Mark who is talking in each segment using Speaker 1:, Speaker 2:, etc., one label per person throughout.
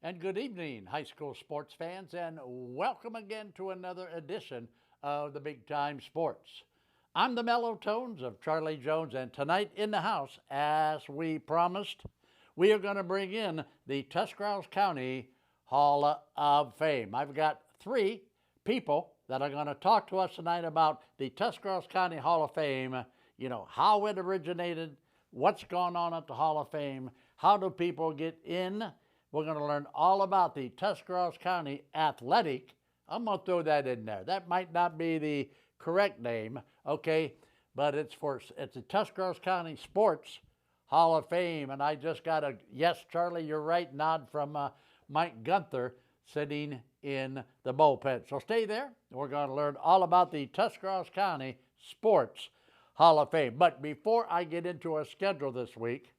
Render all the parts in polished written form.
Speaker 1: And good evening, high school sports fans, and welcome again to another edition of the Big Time Sports. I'm the mellow tones of Charlie Jones, and tonight in the house, as we promised, we are going to bring in the Tuscarawas County Hall of Fame. I've got three people that are going to talk to us tonight about the Tuscarawas County Hall of Fame, how it originated, what's going on at the Hall of Fame, how do people get in. We're going to learn all about the Tuscarawas County Athletic. I'm going to throw that in there. That might not be the correct name, okay, but it's the Tuscarawas County Sports Hall of Fame, and I just got a yes, Charlie, you're right nod from Mike Gunther sitting in the bullpen. So stay there. We're going to learn all about the Tuscarawas County Sports Hall of Fame. But before I get into our schedule this week,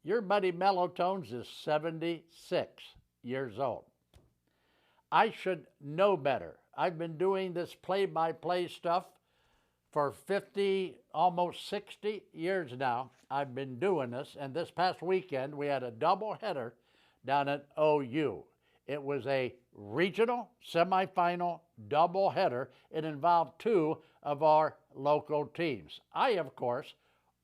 Speaker 1: your buddy Mellow Tones is 76 years old. I should know better. I've been doing this play-by-play stuff for 50, almost 60 years now. I've been doing this, and this past weekend we had a doubleheader down at OU. It was a regional semifinal doubleheader. It involved two of our local teams. I, of course,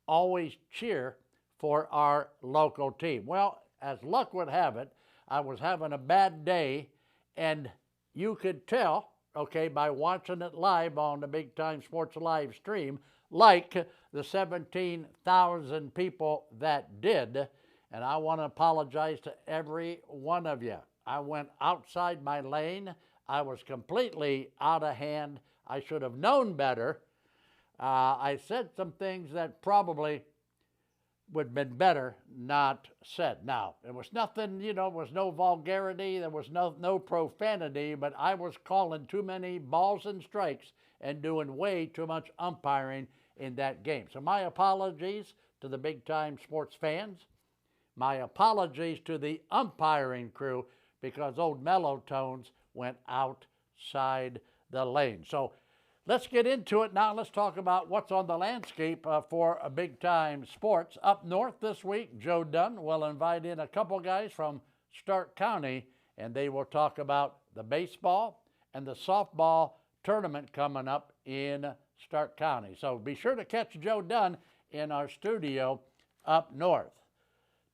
Speaker 1: always cheer for our local team. Well, as luck would have it, I was having a bad day, and you could tell, okay, by watching it live on the Big Time Sports live stream, like the 17,000 people that did, and I want to apologize to every one of you. I went outside my lane. I was completely out of hand. I should have known better. I said some things that probably would have been better not said. Now, there was nothing, there was no vulgarity, there was no profanity, but I was calling too many balls and strikes and doing way too much umpiring in that game. So my apologies to the Big Time Sports fans. My apologies to the umpiring crew because old Mellow Tones went outside the lane. So let's get into it now. Let's talk about what's on the landscape for a Big Time Sports. Up north this week, Joe Dunn will invite in a couple guys from Stark County, and they will talk about the baseball and the softball tournament coming up in Stark County. So be sure to catch Joe Dunn in our studio up north.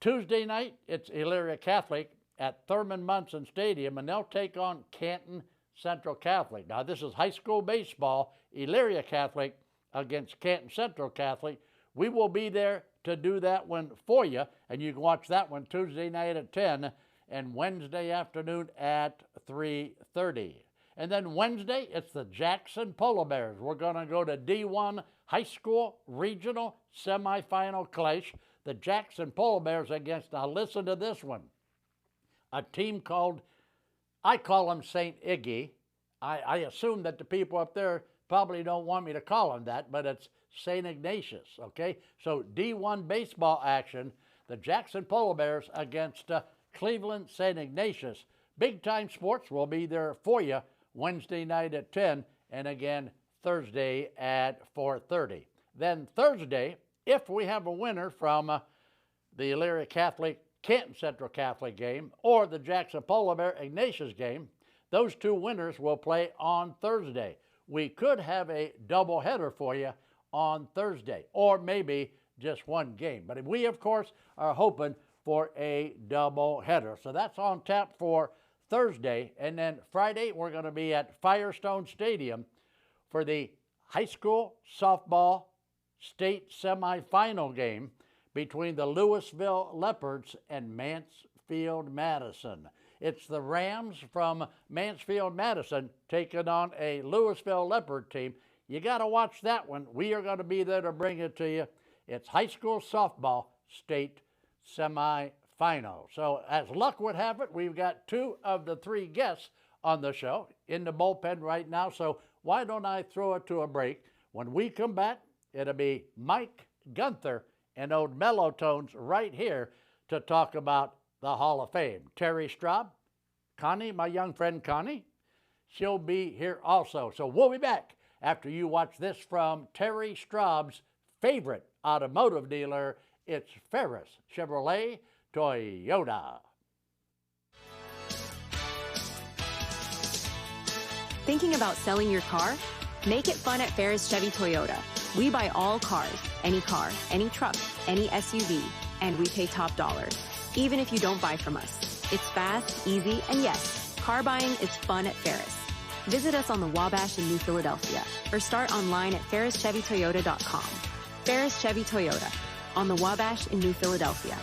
Speaker 1: Tuesday night, it's Elyria Catholic at Thurman Munson Stadium, and they'll take on Canton Central Catholic. Now, this is high school baseball, Elyria Catholic against Canton Central Catholic. We will be there to do that one for you, and you can watch that one Tuesday night at 10 and Wednesday afternoon at 3:30. And then Wednesday, it's the Jackson Polar Bears. We're going to go to D1 high school regional semifinal clash. The Jackson Polar Bears against, now listen to this one, a team called, I call them St. Iggy. I assume that the people up there probably don't want me to call them that, but it's St. Ignatius, okay? So D1 baseball action, the Jackson Polar Bears against Cleveland St. Ignatius. Big Time Sports will be there for you Wednesday night at 10 and again Thursday at 4:30. Then Thursday, if we have a winner from the Elyria Catholic Canton Central Catholic game or the Jackson Polar Bear Ignatius game, those two winners will play on Thursday. We could have a doubleheader for you on Thursday, or maybe just one game. But we, of course, are hoping for a doubleheader. So that's on tap for Thursday. And then Friday, we're going to be at Firestone Stadium for the high school softball state semifinal game between the Louisville Leopards and Mansfield Madison. It's the Rams from Mansfield Madison taking on a Louisville Leopard team. You got to watch that one. We are going to be there to bring it to you. It's high school softball state semifinal. So as luck would have it, we've got two of the three guests on the show in the bullpen right now. So why don't I throw it to a break? When we come back, it'll be Mike Gunther and old Mellow Tones right here to talk about the Hall of Fame. Terry Straub, Connie, my young friend Connie, she'll be here also. So we'll be back after you watch this from Terry Straub's favorite automotive dealer. It's Ferris Chevrolet Toyota.
Speaker 2: Thinking about selling your car? Make it fun at Ferris Chevy Toyota. We buy all cars, any truck, any SUV, and we pay top dollar, even if you don't buy from us. It's fast, easy, and yes, car buying is fun at Ferris. Visit us on the Wabash in New Philadelphia or start online at ferrischevy-toyota.com. Ferris Chevy Toyota on the Wabash in New Philadelphia.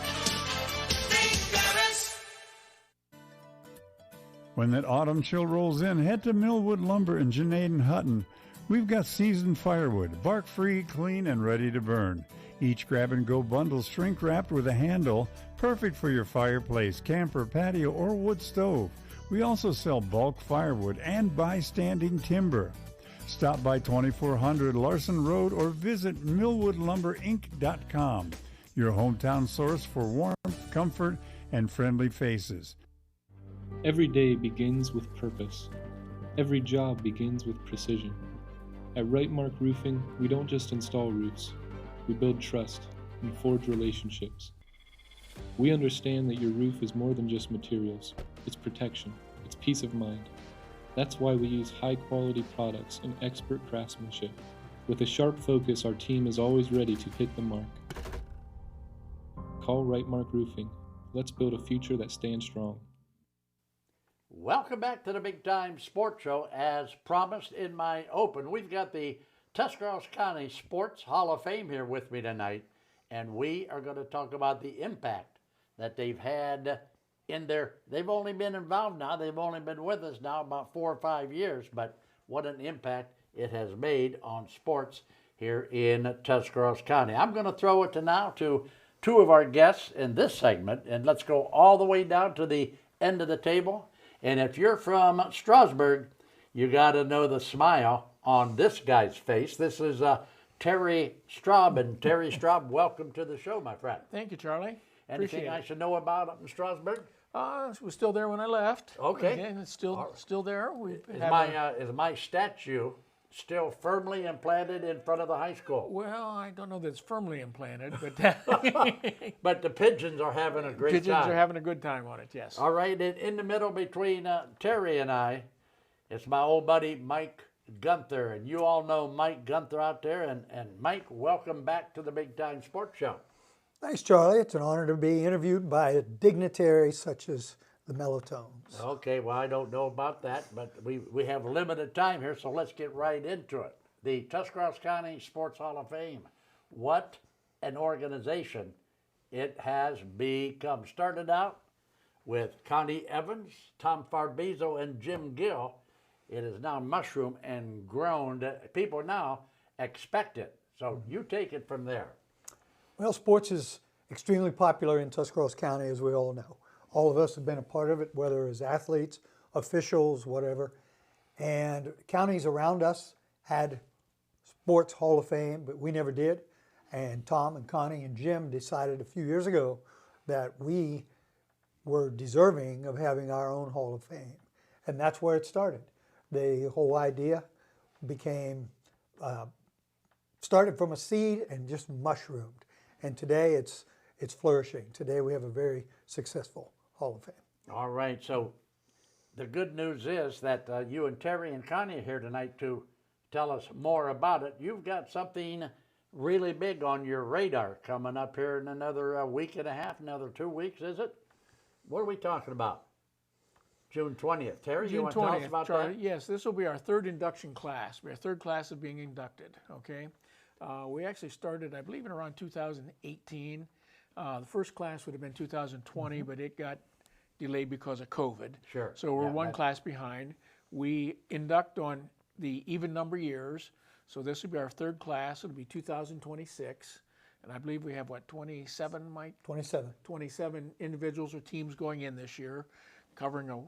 Speaker 3: When that autumn chill rolls in, head to Millwood Lumber in Janaid and Hutton. We've got seasoned firewood, bark-free, clean, and ready to burn. Each grab-and-go bundle shrink-wrapped with a handle, perfect for your fireplace, camper, patio, or wood stove. We also sell bulk firewood and buy standing timber. Stop by 2400 Larson Road or visit millwoodlumberinc.com, your hometown source for warmth, comfort, and friendly faces.
Speaker 4: Every day begins with purpose. Every job begins with precision. At Rightmark Roofing, we don't just install roofs. We build trust and forge relationships. We understand that your roof is more than just materials. It's protection. It's peace of mind. That's why we use high-quality products and expert craftsmanship. With a sharp focus, our team is always ready to hit the mark. Call Rightmark Roofing. Let's build a future that stands strong.
Speaker 1: Welcome back to the Big Time Sports Show. As promised in my open, we've got the Tuscarawas County Sports Hall of Fame here with me tonight, and we are going to talk about the impact that they've had in their, they've only been involved now, they've only been with us now about 4 or 5 years, but what an impact it has made on sports here in Tuscarawas County. I'm going to throw it to two of our guests in this segment, and let's go all the way down to the end of the table. And if you're from Strasburg, you got to know the smile on this guy's face. This is Terry Straub. And Terry Straub, welcome to the show, my friend.
Speaker 5: Thank you, Charlie.
Speaker 1: Anything I should know about up in Strasburg?
Speaker 5: It was still there when I left.
Speaker 1: Okay.
Speaker 5: It's still there.
Speaker 1: Is my statue still firmly implanted in front of the high school?
Speaker 5: Well, I don't know that it's firmly implanted, but
Speaker 1: but the pigeons are having a great time.
Speaker 5: Pigeons are having a good time on it, yes.
Speaker 1: All right, in the middle between Terry and I, it's my old buddy Mike Gunther, and you all know Mike Gunther out there. And Mike, welcome back to the Big Time Sports Show.
Speaker 6: Thanks, Charlie. It's an honor to be interviewed by a dignitary such as the Mellotones.
Speaker 1: Okay, well, I don't know about that, but we have limited time here, so let's get right into it. The Tuscarawas County Sports Hall of Fame. What an organization it has become. Started out with Connie Evans, Tom Farbizo, and Jim Gill. It is now mushroomed and grown. People now expect it. So you take it from there.
Speaker 6: Well, sports is extremely popular in Tuscarawas County, as we all know. All of us have been a part of it, whether as athletes, officials, whatever. And counties around us had Sports Hall of Fame, but we never did. And Tom and Connie and Jim decided a few years ago that we were deserving of having our own Hall of Fame. And that's where it started. The whole idea became, started from a seed and just mushroomed. And today it's flourishing. Today we have a very successful Hall of Fame.
Speaker 1: All right, so the good news is that you and Terry and Connie are here tonight to tell us more about it. You've got something really big on your radar coming up here in another week and a half, another 2 weeks, is it? What are we talking about? June 20th. Terry, you want to tell us about
Speaker 5: Charlie,
Speaker 1: that?
Speaker 5: Yes, this will be our third induction class. Our third class of being inducted, okay? We actually started, I believe, in around 2018. The first class would have been 2020, but it got delayed because of COVID.
Speaker 1: Sure.
Speaker 5: So we're one class behind. We induct on the even number years. So this will be our third class. It'll be 2026. And I believe we have, 27, Mike?
Speaker 6: 27.
Speaker 5: 27 individuals or teams going in this year, covering a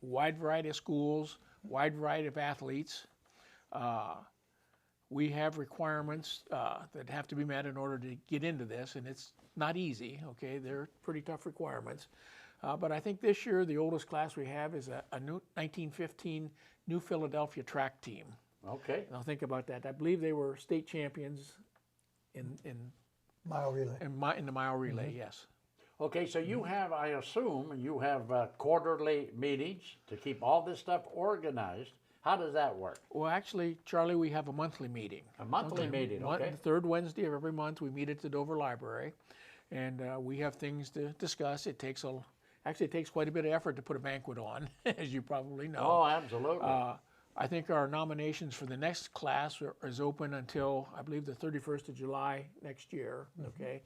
Speaker 5: wide variety of schools, wide variety of athletes. We have requirements that have to be met in order to get into this, and it's not easy, okay? They're pretty tough requirements. But I think this year the oldest class we have is a new 1915 New Philadelphia track team.
Speaker 1: Okay.
Speaker 5: Now think about that. I believe they were state champions in
Speaker 6: Mile relay.
Speaker 5: in the mile relay, yes.
Speaker 1: Okay, so you have, I assume, you have quarterly meetings to keep all this stuff organized. How does that work?
Speaker 5: Well, actually, Charlie, we have a monthly meeting.
Speaker 1: A monthly meeting, okay.
Speaker 5: The third Wednesday of every month, we meet at the Dover Library, and we have things to discuss. Actually, it takes quite a bit of effort to put a banquet on, as you probably know.
Speaker 1: Oh, absolutely.
Speaker 5: I think our nominations for the next class is open until, I believe, the 31st of July next year, okay,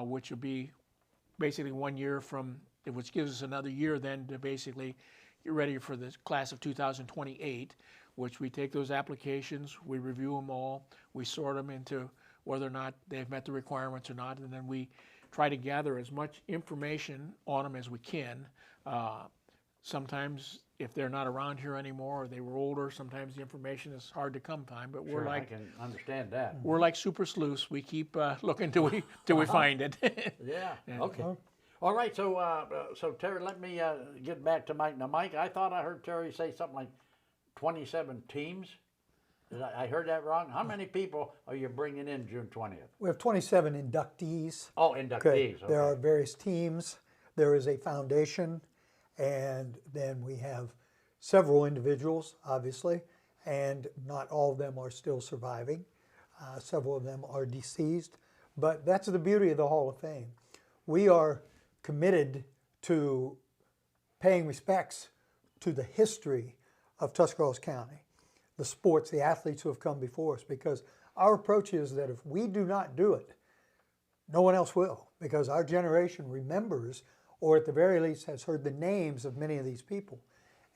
Speaker 5: which will be basically 1 year from, which gives us another year then to basically get ready for the class of 2028, which we take those applications, we review them all, we sort them into whether or not they've met the requirements or not, and then we try to gather as much information on them as we can. Sometimes if they're not around here anymore or they were older, sometimes the information is hard to come by, but we're
Speaker 1: Sure, I
Speaker 5: like,
Speaker 1: can understand that.
Speaker 5: we're like super sleuths. We keep looking till we find it.
Speaker 1: Yeah,
Speaker 5: And-
Speaker 1: okay. All right, so Terry, let me get back to Mike. Now, Mike, I thought I heard Terry say something like 27 teams. Did I heard that wrong? How many people are you bringing in June 20th?
Speaker 6: We have 27 inductees.
Speaker 1: Oh, inductees. Okay.
Speaker 6: There are various teams. There is a foundation, and then we have several individuals, obviously, and not all of them are still surviving. Several of them are deceased, but that's the beauty of the Hall of Fame. We are committed to paying respects to the history of Tuscarawas County, the sports, the athletes who have come before us, because our approach is that if we do not do it, no one else will, because our generation remembers, or at the very least has heard the names of many of these people.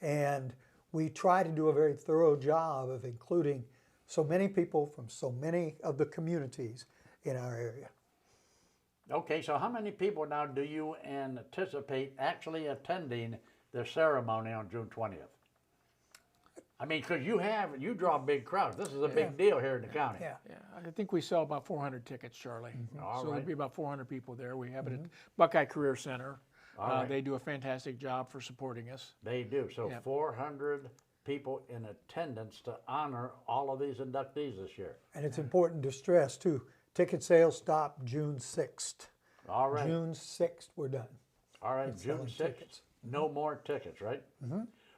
Speaker 6: And we try to do a very thorough job of including so many people from so many of the communities in our area.
Speaker 1: Okay, so how many people now do you anticipate actually attending the ceremony on June 20th? I mean, because you draw big crowds. This is a big deal here in the county.
Speaker 6: Yeah.
Speaker 5: Yeah, I think we sell about 400 tickets, Charlie.
Speaker 1: All
Speaker 5: So
Speaker 1: right.
Speaker 5: there'll be about 400 people there. We have it at Buckeye Career Center.
Speaker 1: All right.
Speaker 5: They do a fantastic job for supporting us.
Speaker 1: They do. So
Speaker 5: Yeah.
Speaker 1: 400 people in attendance to honor all of these inductees this year.
Speaker 6: And it's important to stress, too, ticket sales stop June 6th.
Speaker 1: All right.
Speaker 6: June 6th, we're done.
Speaker 1: All right,
Speaker 6: with
Speaker 1: June
Speaker 6: selling
Speaker 1: 6th,
Speaker 6: tickets.
Speaker 1: no more tickets, right?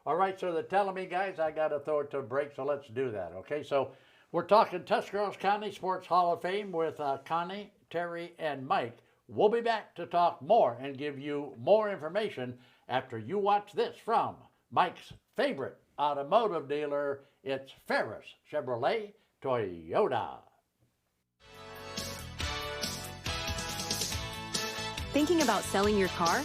Speaker 1: All right, so they're telling me, guys, I got to throw it to a break, so let's do that, okay? So we're talking Tuscarawas County Sports Hall of Fame with Connie, Terry, and Mike. We'll be back to talk more and give you more information after you watch this from Mike's favorite automotive dealer. It's Ferris Chevrolet Toyota.
Speaker 2: Thinking about selling your car?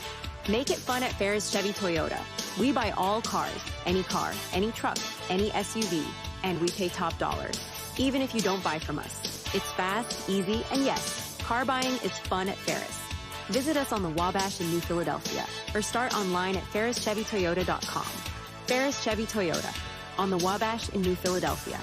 Speaker 2: Make it fun at Ferris Chevy Toyota. We buy all cars, any truck, any SUV, and we pay top dollar, even if you don't buy from us. It's fast, easy, and yes, car buying is fun at Ferris. Visit us on the Wabash in New Philadelphia or start online at ferrischevytoyota.com. Ferris Chevy Toyota on the Wabash in New Philadelphia.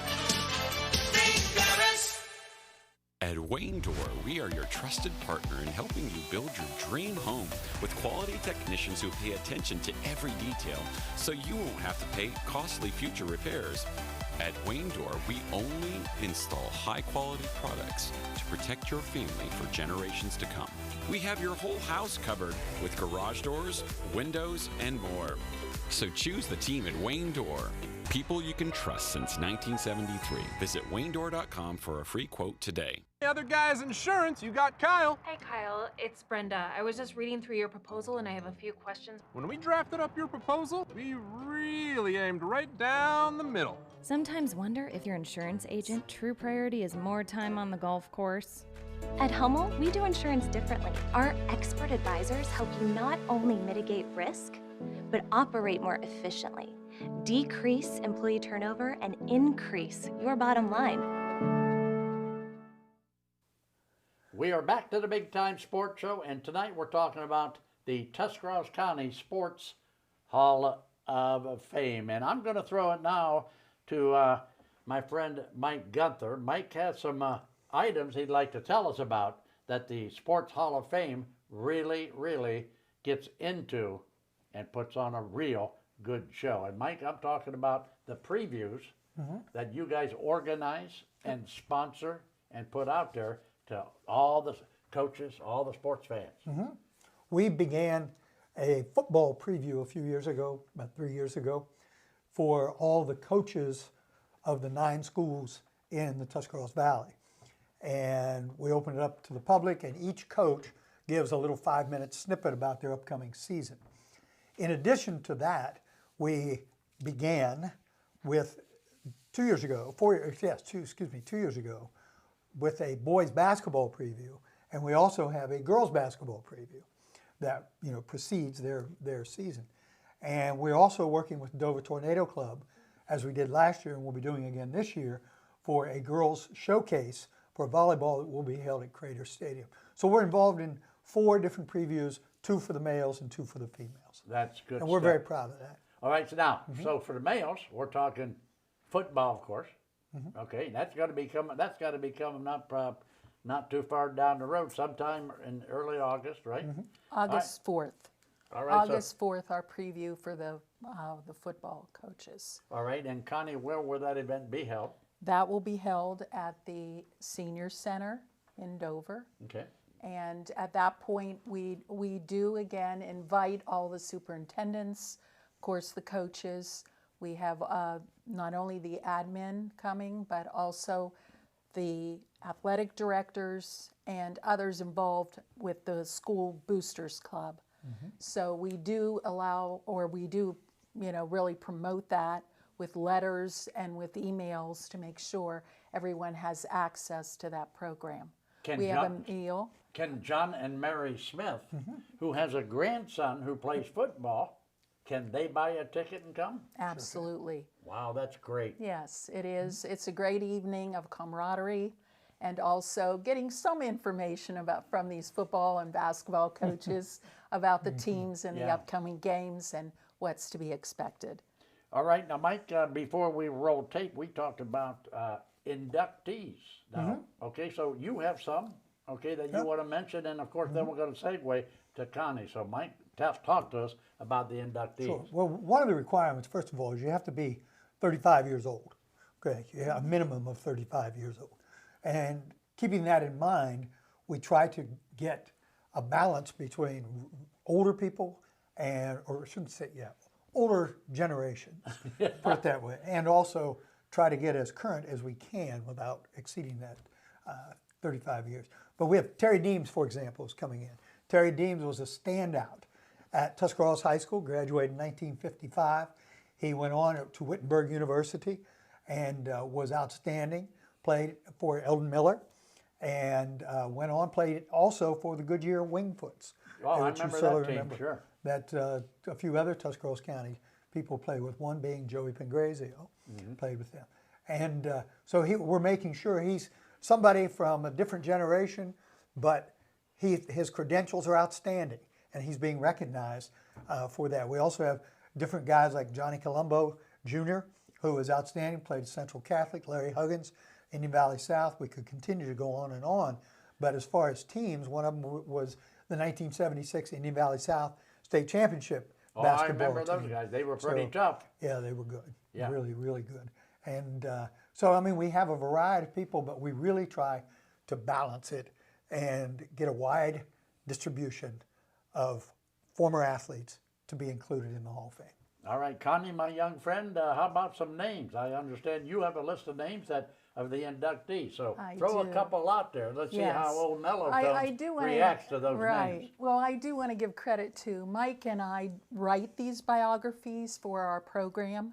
Speaker 7: At Wayne Door, we are your trusted partner in helping you build your dream home with quality technicians who pay attention to every detail so you won't have to pay costly future repairs. At Wayne Door, we only install high-quality products to protect your family for generations to come. We have your whole house covered with garage doors, windows, and more. So choose the team at Wayne Door. People you can trust since 1973. Visit waynedoor.com for a free quote today.
Speaker 8: The other guy's insurance, you got Kyle.
Speaker 9: Hey Kyle, it's Brenda. I was just reading through your proposal and I have a few questions.
Speaker 8: When we drafted up your proposal, we really aimed right down the middle.
Speaker 10: Sometimes wonder if your insurance agent true priority is more time on the golf course.
Speaker 11: At Hummel, we do insurance differently. Our expert advisors help you not only mitigate risk, but operate more efficiently, decrease employee turnover, and increase your bottom line.
Speaker 1: We are back to the Big Time Sports Show, and tonight we're talking about the Tuscarawas County Sports Hall of Fame. And I'm going to throw it now to my friend Mike Gunther. Mike has some items he'd like to tell us about that the Sports Hall of Fame really, really gets into and puts on a real good show. And Mike, I'm talking about the previews that you guys organize and sponsor and put out there to all the coaches, all the sports fans.
Speaker 6: We began a football preview a few years ago, about 3 years ago, for all the coaches of the 9 schools in the Tuscarawas Valley. And we open it up to the public, and each coach gives a little 5-minute snippet about their upcoming season. In addition to that, we began with 2 years ago, 2 years ago, with a boys basketball preview, and we also have a girls basketball preview that precedes their season. And we're also working with Dover Tornado Club, as we did last year and we'll be doing again this year, for a girls showcase for volleyball that will be held at Crater Stadium. So we're involved in 4 different previews, 2 for the males and 2 for the females.
Speaker 1: That's good
Speaker 6: And we're
Speaker 1: stuff.
Speaker 6: very proud of that.
Speaker 1: All right, so now, so for the males, we're talking football, of course. Okay, that's got to be coming. That's got to be coming not too far down the road, sometime in early August, right?
Speaker 12: August 4th.
Speaker 1: All right.
Speaker 12: August 4th, our preview for the football coaches.
Speaker 1: All right, and Connie, where will that event be held?
Speaker 12: That will be held at the Senior Center in Dover.
Speaker 1: Okay.
Speaker 12: And at that point, we do again invite all the superintendents, of course the coaches. We have not only the admin coming, but also the athletic directors and others involved with the School Boosters Club. So we do allow, or we do, really promote that with letters and with emails to make sure everyone has access to that program. We have a meal.
Speaker 1: Can John and Mary Smith, who has a grandson who plays football, can they buy a ticket and come?
Speaker 12: Absolutely.
Speaker 1: Wow, that's great.
Speaker 12: Yes, it is. It's a great evening of camaraderie and also getting some information from these football and basketball coaches about the teams and the upcoming games and what's to be expected.
Speaker 1: All right, now Mike, before we roll tape, we talked about inductees. Now, okay, so you have some, okay, that you want to mention, and of course, then we're going to segue to Connie. So Mike, talk to us about the inductees.
Speaker 6: Sure. Well, one of the requirements, first of all, is you have to be 35 years old. Okay, you have a minimum of 35 years old. And keeping that in mind, we try to get a balance between older people and, or I shouldn't say, older generations, put it that way, and also try to get as current as we can without exceeding that 35 years. But we have Terry Deems, for example, is coming in. Terry Deems was a standout at Tuscarawas High School, graduated in 1955. He went on to Wittenberg University and was outstanding, played for Eldon Miller, and went on, played also for the Goodyear Wingfoots.
Speaker 1: Oh, I remember that team, sure.
Speaker 6: That a few other Tuscarawas County people played with, one being Joey Pangrazio, played with them. And so we're making sure he's somebody from a different generation, but his credentials are outstanding, and he's being recognized for that. We also have different guys like Johnny Colombo Jr., who is outstanding, played at Central Catholic, Larry Huggins, Indian Valley South. We could continue to go on, but as far as teams, one of them was the 1976 Indian Valley South State Championship basketball
Speaker 1: I remember
Speaker 6: team.
Speaker 1: those guys. They were pretty tough.
Speaker 6: Yeah, they were good.
Speaker 1: Yeah.
Speaker 6: Really, really good. And so, I mean, we have a variety of people, but we really try to balance it and get a wide distribution of former athletes to be included in the Hall of Fame.
Speaker 1: All right, Connie, my young friend, how about some names? I understand you have a list of names of the inductees, so throw a couple out there. Let's see how old Mellow reacts to those names.
Speaker 12: Well, I do want to give credit to Mike, and I write these biographies for our program.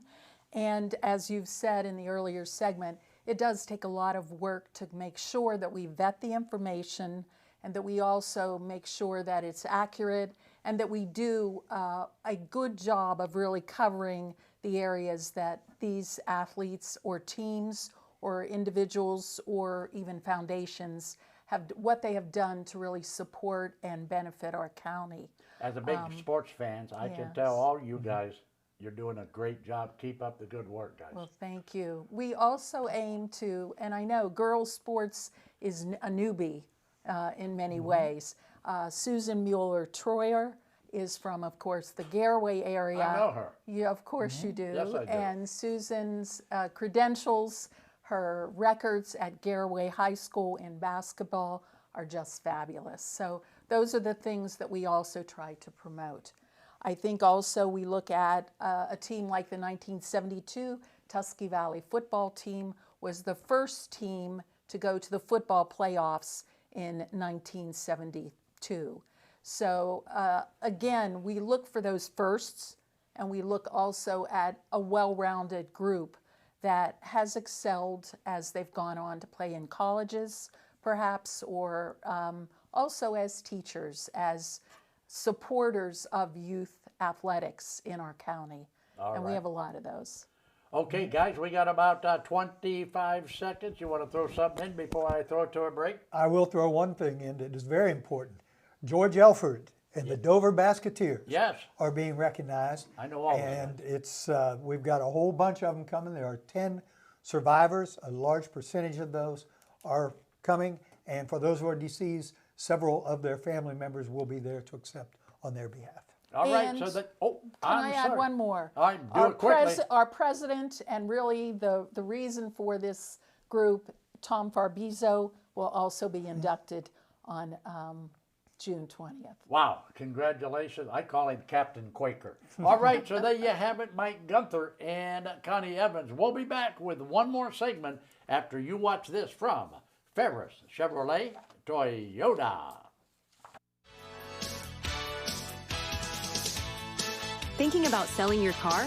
Speaker 12: And as you've said in the earlier segment, it does take a lot of work to make sure that we vet the information and that we also make sure that it's accurate and that we do a good job of really covering the areas that these athletes or teams or individuals or even foundations what they have done to really support and benefit our county.
Speaker 1: As a big sports fans, I can tell all you guys, you're doing a great job. Keep up the good work, guys.
Speaker 12: Well, thank you. We also aim to, and I know girls sports is a newbie in many ways. Susan Mueller-Troyer is from, of course, the Garaway area.
Speaker 1: I know her.
Speaker 12: Yeah, of course you do.
Speaker 1: Yes, I do.
Speaker 12: And Susan's credentials, her records at Garaway High School in basketball are just fabulous. So those are the things that we also try to promote. I think also we look at a team like the 1972 Tuscarawas Valley football team was the first team to go to the football playoffs in 1972. So again, we look for those firsts, and we look also at a well-rounded group that has excelled as they've gone on to play in colleges, perhaps, or also as teachers, as supporters of youth athletics in our county.
Speaker 1: All
Speaker 12: and
Speaker 1: right.
Speaker 12: we have a lot of those.
Speaker 1: Okay, guys, we got about 25 seconds. You want to throw something in before I throw it to a break?
Speaker 6: I will throw one thing in that is very important. George Elford and the Dover Basketeers
Speaker 1: Yes.
Speaker 6: are being recognized.
Speaker 1: I know all of
Speaker 6: And it's we've got a whole bunch of them coming. There are 10 survivors. A large percentage of those are coming. And for those who are deceased, several of their family members will be there to accept on their behalf.
Speaker 1: All right,
Speaker 12: And
Speaker 1: so that,
Speaker 12: Can I add one more?
Speaker 1: All right, do it quickly.
Speaker 12: Our president, and really the reason for this group, Tom Farbizo, will also be inducted on June 20th.
Speaker 1: Wow, congratulations. I call him Captain Quaker. All right, so there you have it, Mike Gunther and Connie Evans. We'll be back with one more segment after you watch this from Ferris Chevrolet Toyota.
Speaker 2: Thinking about selling your car?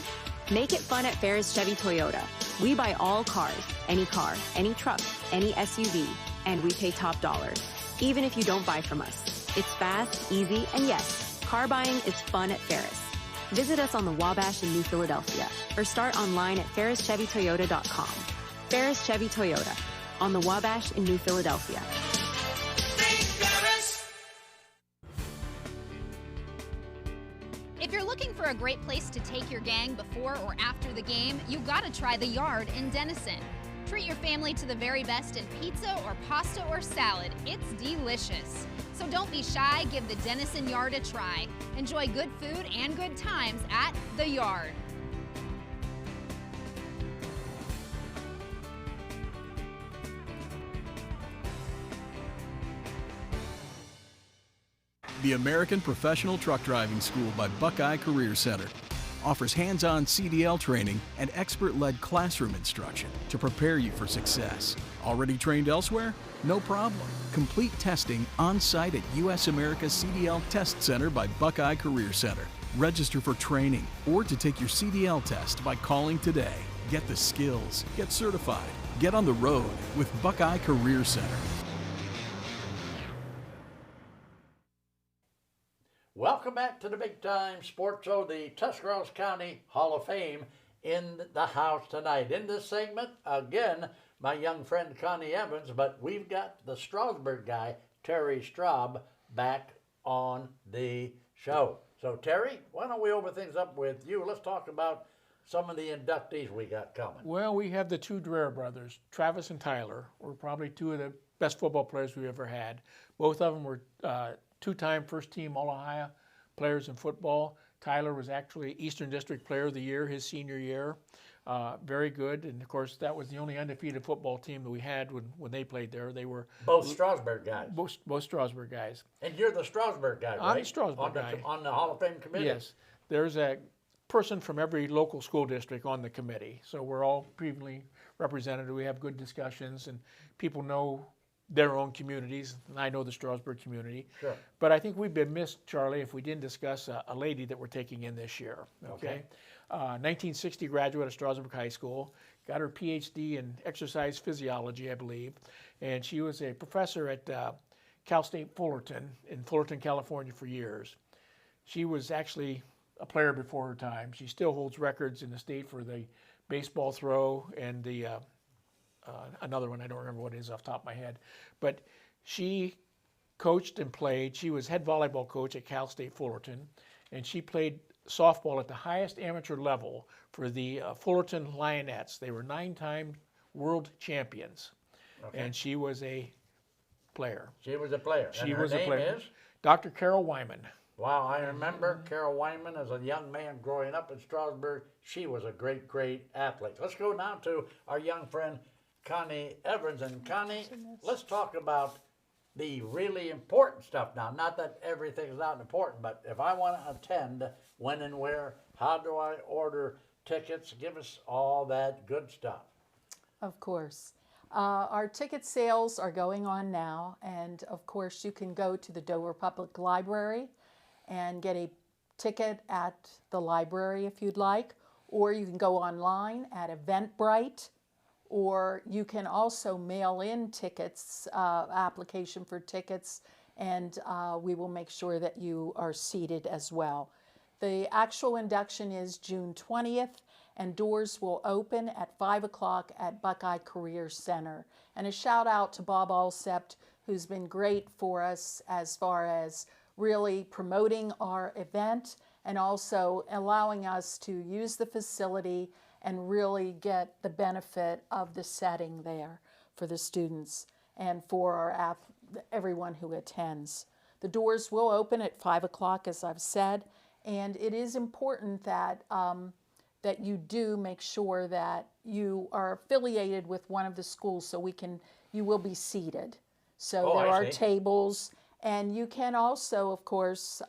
Speaker 2: Make it fun at Ferris Chevy Toyota. We buy all cars, any truck, any SUV, and we pay top dollar, even if you don't buy from us. It's fast, easy, and yes, car buying is fun at Ferris. Visit us on the Wabash in New Philadelphia or start online at ferrischevytoyota.com. Ferris Chevy Toyota on the Wabash in New Philadelphia.
Speaker 13: If you're looking for a great place to take your gang before or after the game, you gotta try the Yard in Denison. Treat your family to the very best in pizza or pasta or salad. It's delicious. So don't be shy, give the Denison Yard a try. Enjoy good food and good times at the Yard.
Speaker 14: The American Professional Truck Driving School by Buckeye Career Center offers hands-on CDL training and expert-led classroom instruction to prepare you for success. Already trained elsewhere? No problem. Complete testing on-site at U.S. America CDL Test Center by Buckeye Career Center. Register for training or to take your CDL test by calling today. Get the skills, get certified, get on the road with Buckeye Career Center.
Speaker 1: Welcome back to the Big Time Sports Show, the Tuscarawas County Hall of Fame in the house tonight. In this segment, again, my young friend Connie Evans, but we've got the Strasburg guy, Terry Straub, back on the show. So, Terry, why don't we open things up with you? Let's talk about some of the inductees we got coming.
Speaker 5: Well, we have the two Dreher brothers, Travis and Tyler, were probably two of the best football players we've ever had. Both of them were two-time first-team All-Ohio players in football. Tyler was actually Eastern District Player of the Year his senior year. Very good, and of course that was the only undefeated football team that we had when they played there. They were
Speaker 1: both Strasburg guys.
Speaker 5: Both Strasburg guys.
Speaker 1: And you're the Strasburg guy, right?
Speaker 5: I'm the Strasburg guy.
Speaker 1: On the Hall of Fame committee?
Speaker 5: Yes. There's a person from every local school district on the committee, so we're all evenly represented. We have good discussions, and people know their own communities, and I know the Strasburg community.
Speaker 1: Sure.
Speaker 5: But I think we'd be missed, Charlie, if we didn't discuss a lady that we're taking in this year. Okay. 1960 graduate of Strasburg High School, got her PhD in exercise physiology, I believe, and she was a professor at Cal State Fullerton in Fullerton, California for years. She was actually a player before her time. She still holds records in the state for the baseball throw and the another one, I don't remember what it is off the top of my head. But she coached and played. She was head volleyball coach at Cal State Fullerton, and she played softball at the highest amateur level for the Fullerton Lionettes. They were 9-time world champions, and she was a player.
Speaker 1: She was a player.
Speaker 5: She
Speaker 1: and her
Speaker 5: was
Speaker 1: name
Speaker 5: a player.
Speaker 1: Is?
Speaker 5: Dr. Carol Wyman.
Speaker 1: Wow, I remember Carol Wyman as a young man growing up in Strasburg. She was a great, great athlete. Let's go now to our young friend Connie Evans. And Connie, let's talk about the really important stuff now. Not that everything's not important, but if I want to attend, when and where, how do I order tickets? Give us all that good stuff.
Speaker 12: Of course. Our ticket sales are going on now, and of course you can go to the Dover Public Library and get a ticket at the library if you'd like, or you can go online at Eventbrite, or you can also mail in tickets, application for tickets, and we will make sure that you are seated as well. The actual induction is June 20th, and doors will open at 5 o'clock at Buckeye Career Center. And a shout out to Bob Alsept, who's been great for us as far as really promoting our event and also allowing us to use the facility and really get the benefit of the setting there for the students and for everyone who attends. The doors will open at 5 o'clock, as I've said, and it is important that that you do make sure that you are affiliated with one of the schools so you will be seated. So there are tables, and you can also, of course,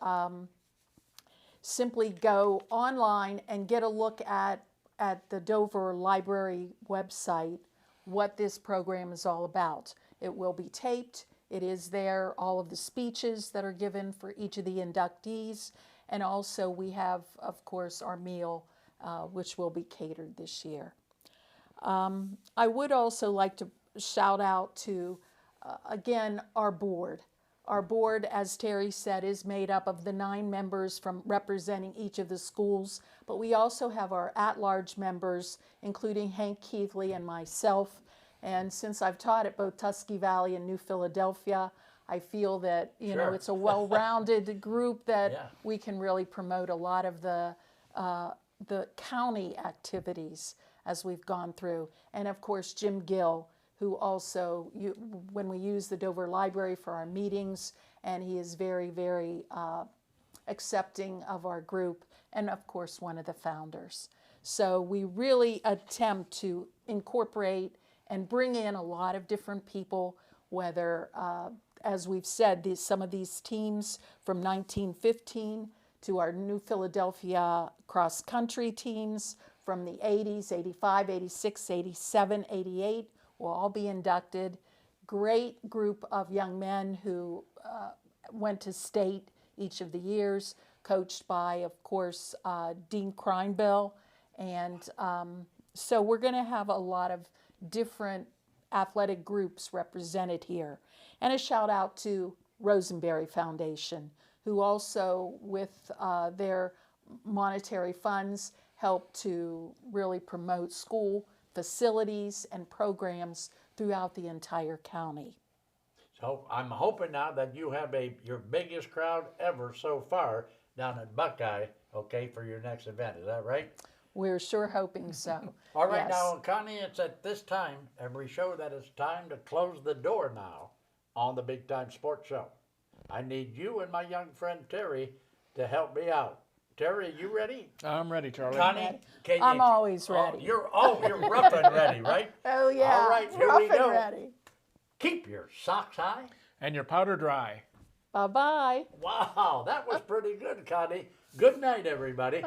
Speaker 12: simply go online and get a look at the Dover Library website what this program is all about. It will be taped. It is there, all of the speeches that are given for each of the inductees, and also we have, of course, our meal, which will be catered this year. I would also like to shout out to, again, our board. Our board, as Terry said, is made up of the 9 members from representing each of the schools, but we also have our at-large members, including Hank Keithley and myself. And since I've taught at both Tusky Valley and New Philadelphia, I feel that it's a well-rounded group that we can really promote a lot of the county activities as we've gone through. And of course, Jim Gill, who also, when we use the Dover Library for our meetings, and he is very, very accepting of our group, and of course, one of the founders. So we really attempt to incorporate and bring in a lot of different people, whether, as we've said, some of these teams from 1915 to our New Philadelphia cross-country teams from the 80s, 85, 86, 87, 88, will all be inducted. Great group of young men who went to state each of the years, coached by, of course, Dean Kreinbill. And so we're going to have a lot of different athletic groups represented here. And a shout out to Rosenberry Foundation, who also, with their monetary funds, help to really promote school facilities and programs throughout the entire county.
Speaker 1: So I'm hoping now that you have your biggest crowd ever so far down at Buckeye, okay, for your next event. Is that right?
Speaker 12: We're sure hoping so.
Speaker 1: All right,
Speaker 12: yes.
Speaker 1: Now, Connie, it's at this time, every show, that it's time to close the door now on the Big Time Sports Show. I need you and my young friend Terry to help me out. Terry, you ready?
Speaker 5: I'm ready, Charlie.
Speaker 1: Connie,
Speaker 12: I'm always ready.
Speaker 1: You're rough and ready, right?
Speaker 12: Oh, yeah.
Speaker 1: All right, here
Speaker 12: rough
Speaker 1: we go.
Speaker 12: And ready.
Speaker 1: Keep your socks high.
Speaker 5: And your powder dry.
Speaker 12: Bye-bye.
Speaker 1: Wow, that was pretty good, Connie. Good night, everybody.